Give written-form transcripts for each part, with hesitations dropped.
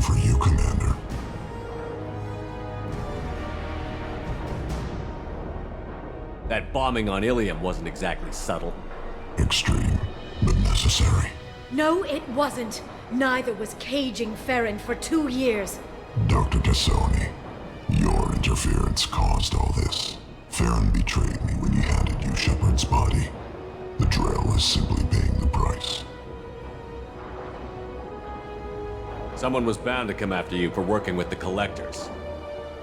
for you, Commander. That bombing on Ilium wasn't exactly subtle. Extreme, but necessary. No, it wasn't. Neither was caging Farron for 2 years. Dr. Tassoni, your interference caused all this. Farron betrayed me when he handed you Shepard's body. The Drell is simply paying the price. Someone was bound to come after you for working with the Collectors.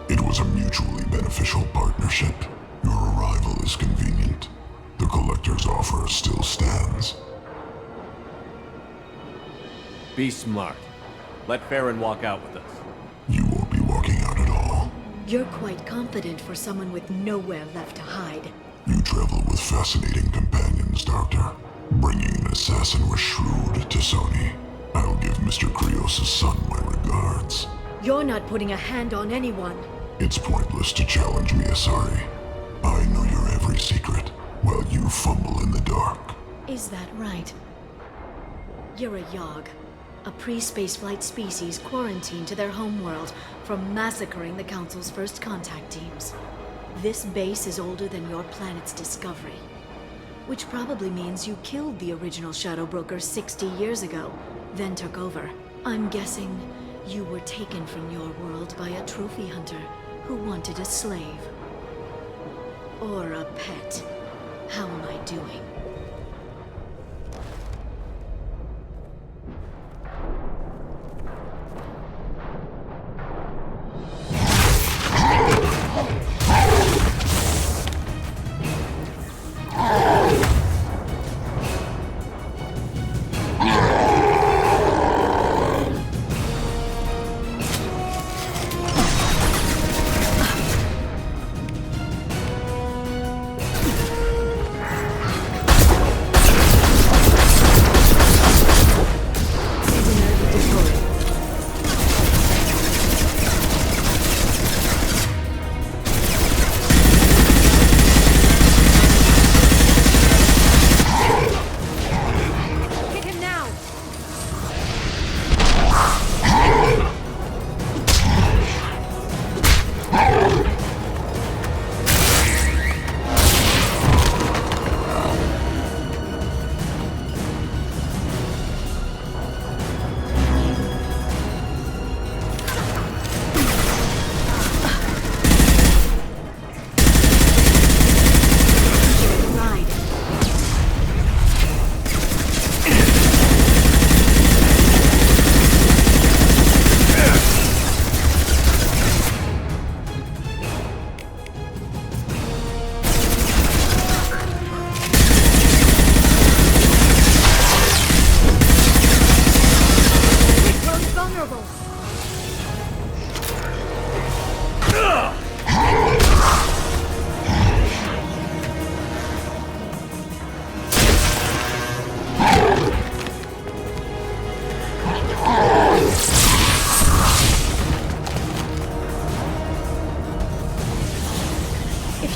It was a mutually beneficial partnership. Your arrival is convenient. The Collector's offer still stands. Be smart. Let Farron walk out with us. You won't be walking out at all. You're quite confident for someone with nowhere left to hide. You travel with fascinating companions, Doctor. Bringing an assassin was shrewd, Tassoni. I'll give Mr. Krios' son my regards. You're not putting a hand on anyone. It's pointless to challenge me, Asari. I know your every secret, while you fumble in the dark. Is that right? You're a Yogg, a pre-spaceflight species quarantined to their homeworld from massacring the Council's first contact teams. This base is older than your planet's discovery, which probably means you killed the original Shadow Broker 60 years ago, then took over. I'm guessing you were taken from your world by a trophy hunter who wanted a slave. Or a pet. How am I doing?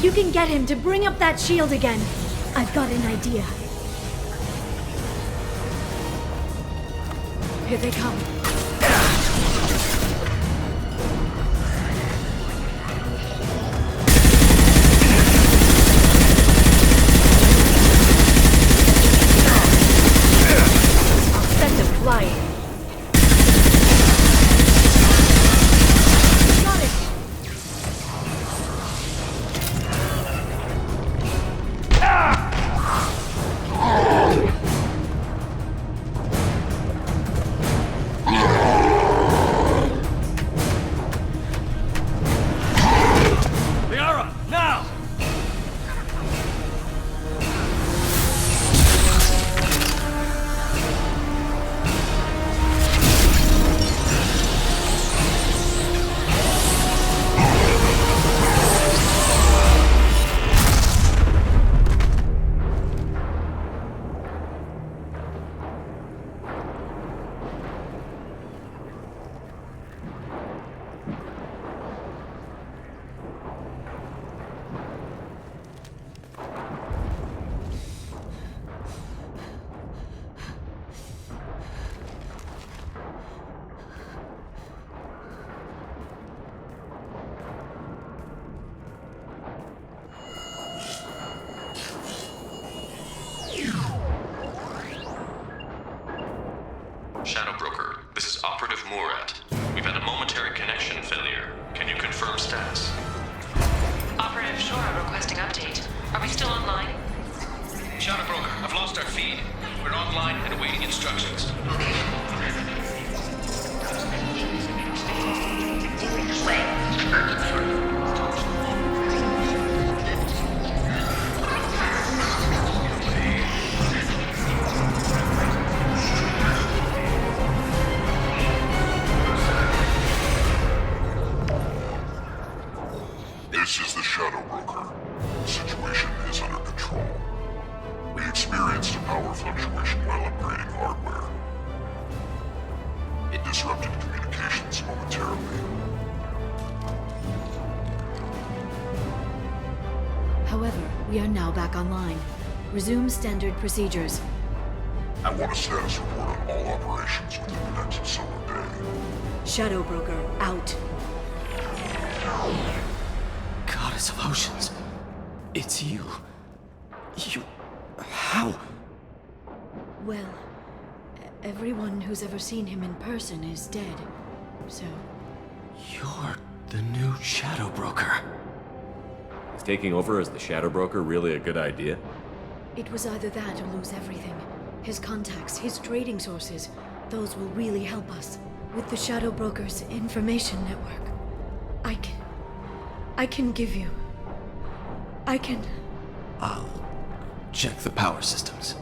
You can get him to bring up that shield again. I've got an idea. Here they come. I'll set them flying. Shadow Broker, this is Operative Murat. We've had a momentary connection failure. Can you confirm status? Operative Shora requesting update. Are we still online? Shadow Broker, I've lost our feed. We're online and awaiting instructions. This is the Shadow Broker. The situation is under control. We experienced a power fluctuation while upgrading hardware. It disrupted communications momentarily. However, we are now back online. Resume standard procedures. I want a status report on all operations within the next solar day. Shadow Broker, out. Goddess of Oceans. It's you. How? Well, everyone who's ever seen him in person is dead. So, You're the new Shadow Broker. Is taking over as the Shadow Broker really a good idea? it was either that or lose everything. His contacts, his trading sources, those will really help us. With the Shadow Broker's information network, I can give you... I'll check the power systems.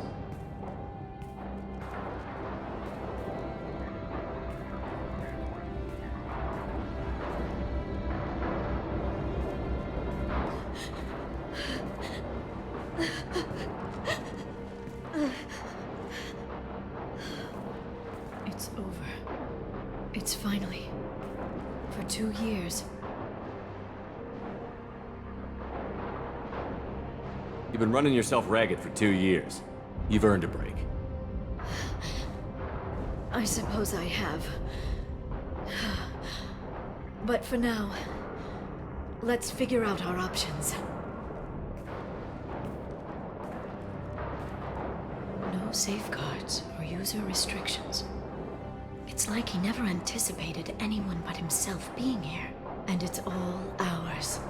It's over. It's finally... For 2 years. You've been running yourself ragged for 2 years. You've earned a break. I suppose I have. But for now, let's figure out our options. No safeguards or user restrictions. It's like he never anticipated anyone but himself being here. And it's all ours.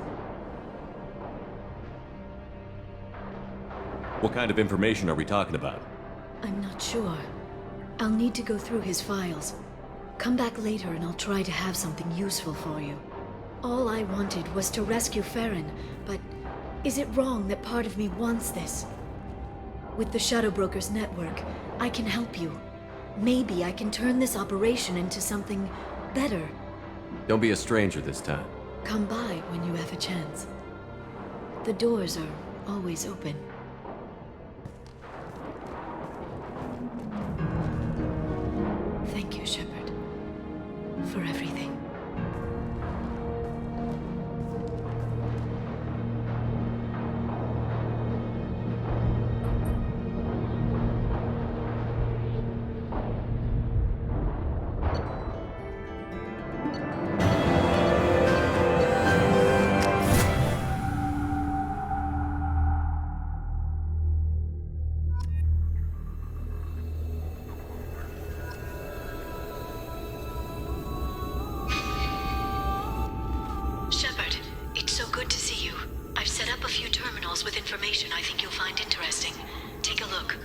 What kind of information are we talking about? I'm not sure. I'll need to go through his files. Come back later and I'll try to have something useful for you. All I wanted was to rescue Farron, but is it wrong that part of me wants this? With the Shadow Broker's network, I can help you. Maybe I can turn this operation into something better. Don't be a stranger this time. Come by when you have a chance. The doors are always open. Thank you, Shepard, for everything. Shepard, it's so good to see you. I've set up a few terminals with information I think you'll find interesting. Take a look.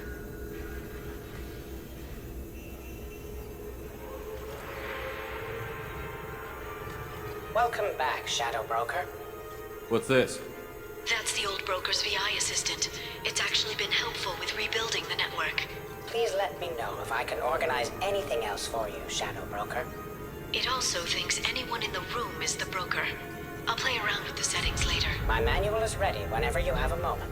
Welcome back, Shadow Broker. What's this? That's the old broker's VI assistant. It's actually been helpful with rebuilding the network. Please let me know if I can organize anything else for you, Shadow Broker. It also thinks anyone in the room is the broker. I'll play around with the settings later. My manual is ready whenever you have a moment.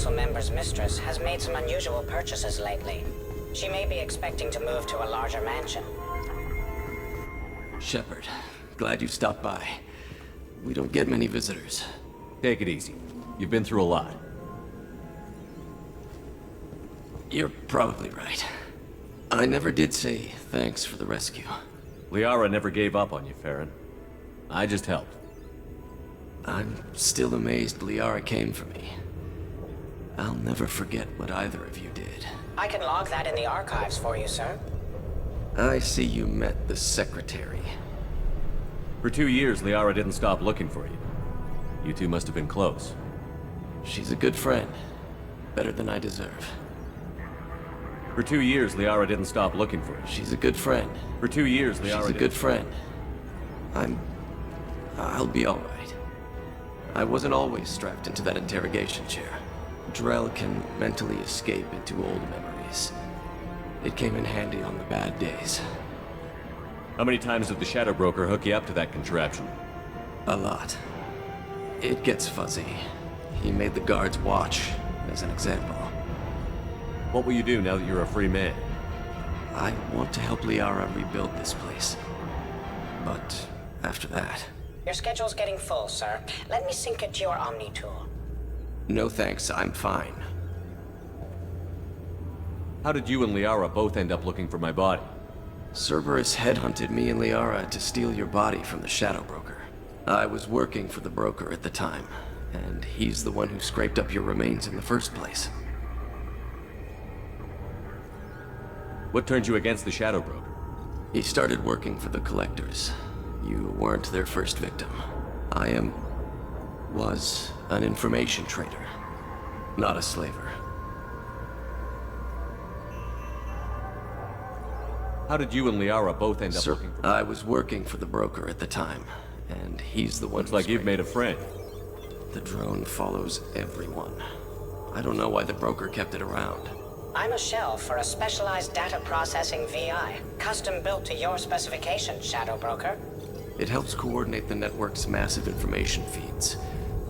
council member's mistress has made some unusual purchases lately. She may be expecting to move to a larger mansion. Shepard, glad you stopped by. We don't get many visitors. Take it easy. You've been through a lot. You're probably right. I never did say thanks for the rescue. Liara never gave up on you, Farron. I just helped. I'm still amazed Liara came for me. I'll never forget what either of you did. I can log that in the archives for you, sir. I see you met the secretary. For 2 years, Liara didn't stop looking for you. You two must have been close. She's a good friend. Better than I deserve. For 2 years, Liara didn't stop looking for you. She's a good friend. For 2 years, Liara She's a good friend. I'll be all right. I wasn't always strapped into that interrogation chair. Drell can mentally escape into old memories. It came in handy on the bad days. How many times did the Shadow Broker hook you up to that contraption? A lot. It gets fuzzy. He made the guards watch, as an example. What will you do now that you're a free man? I want to help Liara rebuild this place. But after that... Your schedule's getting full, sir. Let me sync it to your Omni tool. No thanks, I'm fine. How did you and Liara both end up looking for my body? Cerberus headhunted me and Liara to steal your body from the Shadow Broker. I was working for the broker at the time, and he's the one who scraped up your remains in the first place. What turned you against the Shadow Broker? He started working for the Collectors. You weren't their first victim. Was an information trader, not a slaver. How did you and Liara both end up looking for... I was working for the broker at the time, and he's the one Looks like you've made a friend. The drone follows everyone. I don't know why the broker kept it around. I'm a shell for a specialized data processing VI, custom built to your specifications, Shadow Broker. It helps coordinate the network's massive information feeds,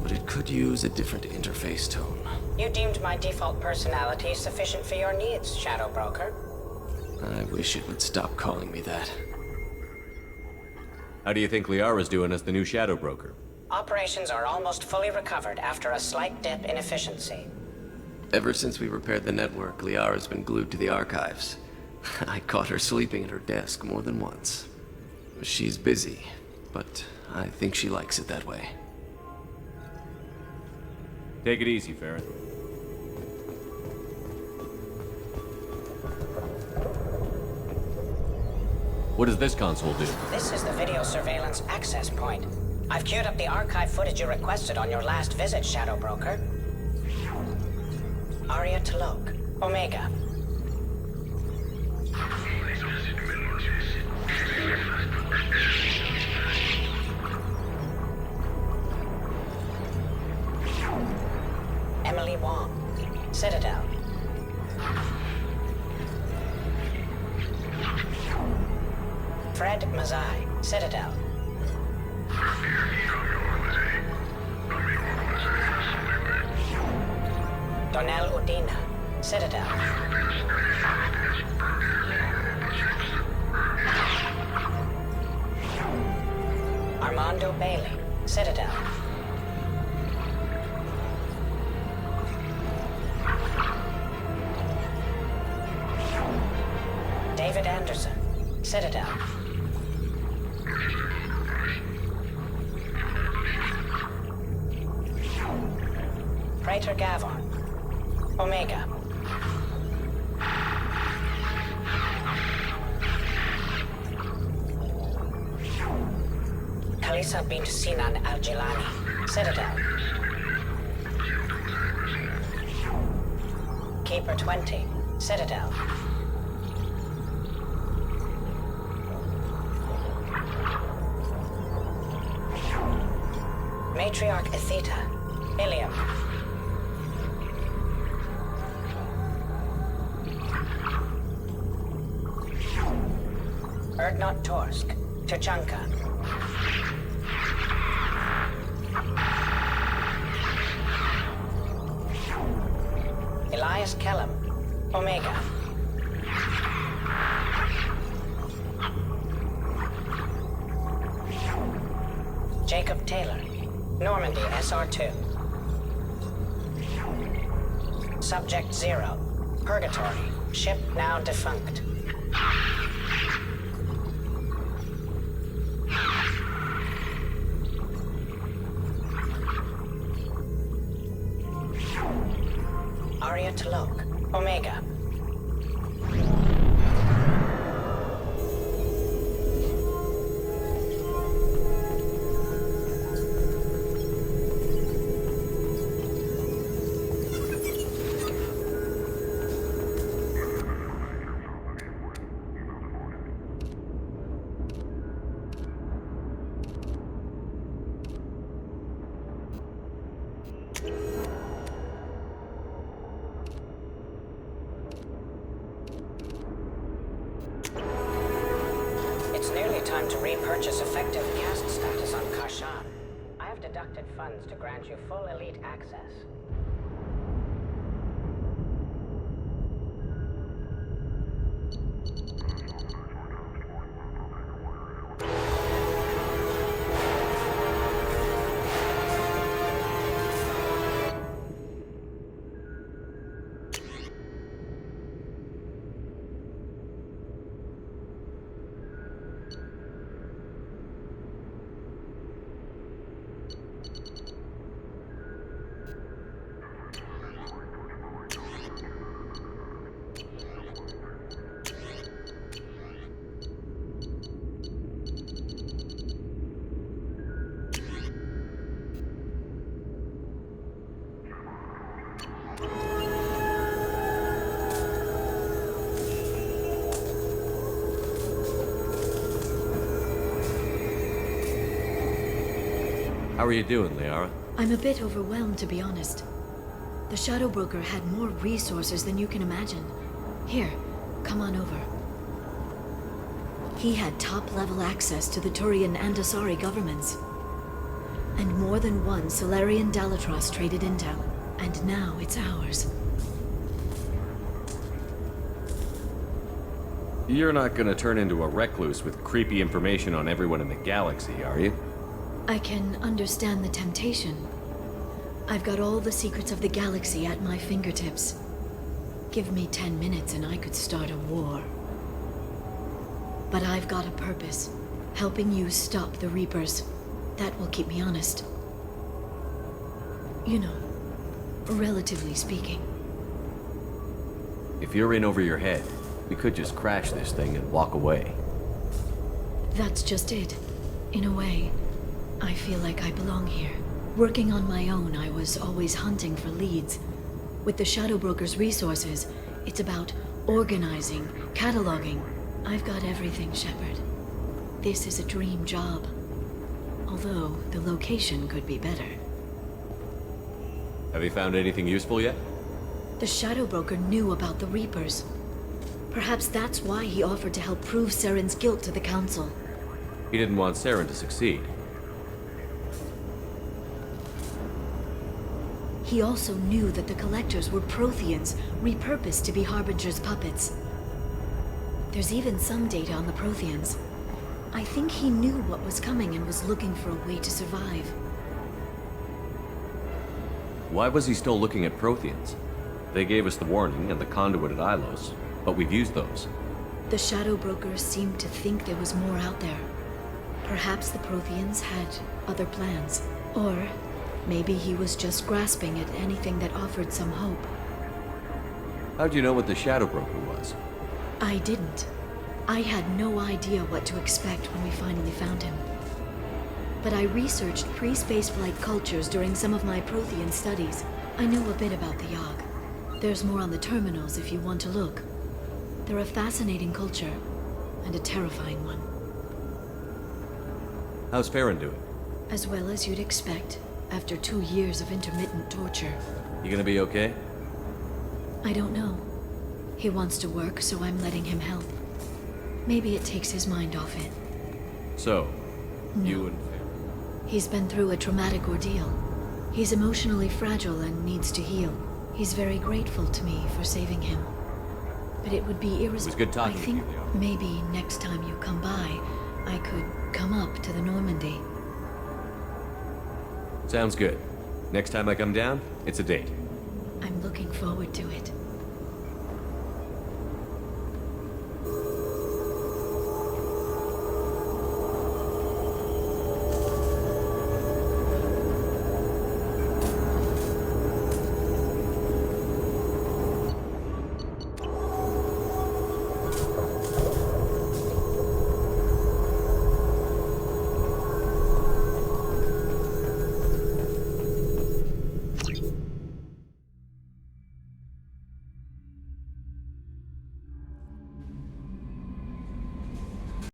but it could use a different interface tone. You deemed my default personality sufficient for your needs, Shadow Broker. I wish it would stop calling me that. How do you think Liara's doing as the new Shadow Broker? Operations are almost fully recovered after a slight dip in efficiency. Ever since we repaired the network, Liara's been glued to the archives. I caught her sleeping at her desk more than once. She's busy, but I think she likes it that way. Take it easy, Farron. What does this console do? This is the video surveillance access point. I've queued up the archive footage you requested on your last visit, Shadow Broker. Aria Talok, Omega. Emily Wong, Citadel. Fred Mazai, Citadel. Donnell Udina, Citadel. Armando Bailey, Citadel. David Anderson, Citadel. Praetor Gavon, Omega. Kalisa bint Sinan Al-Jilani, Citadel. Keeper 20, Citadel. Matriarch Etheta, Ilium. Erdnot Torsk, Tuchanka. Elias Kellum, Omega. Jacob Taylor, Normandy SR2. Subject 0, Purgatory, ship now defunct. Aria Talok, Omega. It's nearly time to repurchase effective caste status on Karshan. I have deducted funds to grant you full elite access. How are you doing, Liara? I'm a bit overwhelmed, to be honest. The Shadow Broker had more resources than you can imagine. Here, come on over. He had top-level access to the Turian and Asari governments. And more than one Solarian Dalatros traded intel. And now it's ours. You're not gonna turn into a recluse with creepy information on everyone in the galaxy, are you? I can understand the temptation. I've got all the secrets of the galaxy at my fingertips. Give me 10 minutes and I could start a war. But I've got a purpose. Helping you stop the Reapers. That will keep me honest. You know, relatively speaking. If you're in over your head, we could just crash this thing and walk away. That's just it. In a way, I feel like I belong here. Working on my own, I was always hunting for leads. With the Shadow Broker's resources, it's about organizing, cataloging. I've got everything, Shepard. This is a dream job. Although, the location could be better. Have you found anything useful yet? The Shadow Broker knew about the Reapers. Perhaps that's why he offered to help prove Saren's guilt to the Council. He didn't want Saren to succeed. He also knew that the Collectors were Protheans, repurposed to be Harbinger's puppets. There's even some data on the Protheans. I think he knew what was coming and was looking for a way to survive. Why was he still looking at Protheans? They gave us the warning and the conduit at Ilos, but we've used those. The Shadow Broker seemed to think there was more out there. Perhaps the Protheans had other plans. Or maybe he was just grasping at anything that offered some hope. How'd you know what the Shadow Broker was? I didn't. I had no idea what to expect when we finally found him. But I researched pre-spaceflight cultures during some of my Prothean studies. I know a bit about the Yogg. There's more on the terminals if you want to look. They're a fascinating culture, and a terrifying one. How's Farron doing? As well as you'd expect, after 2 years of intermittent torture. You gonna be okay? I don't know. He wants to work, so I'm letting him help. Maybe it takes his mind off it. So, No. you and Farron... He's been through a traumatic ordeal. He's emotionally fragile and needs to heal. He's very grateful to me for saving him. But it would be irresponsible. It was good talking I to you, think Leo. maybe next time you come by, I could come up to the Normandy. Sounds good. Next time I come down, it's a date. I'm looking forward to it.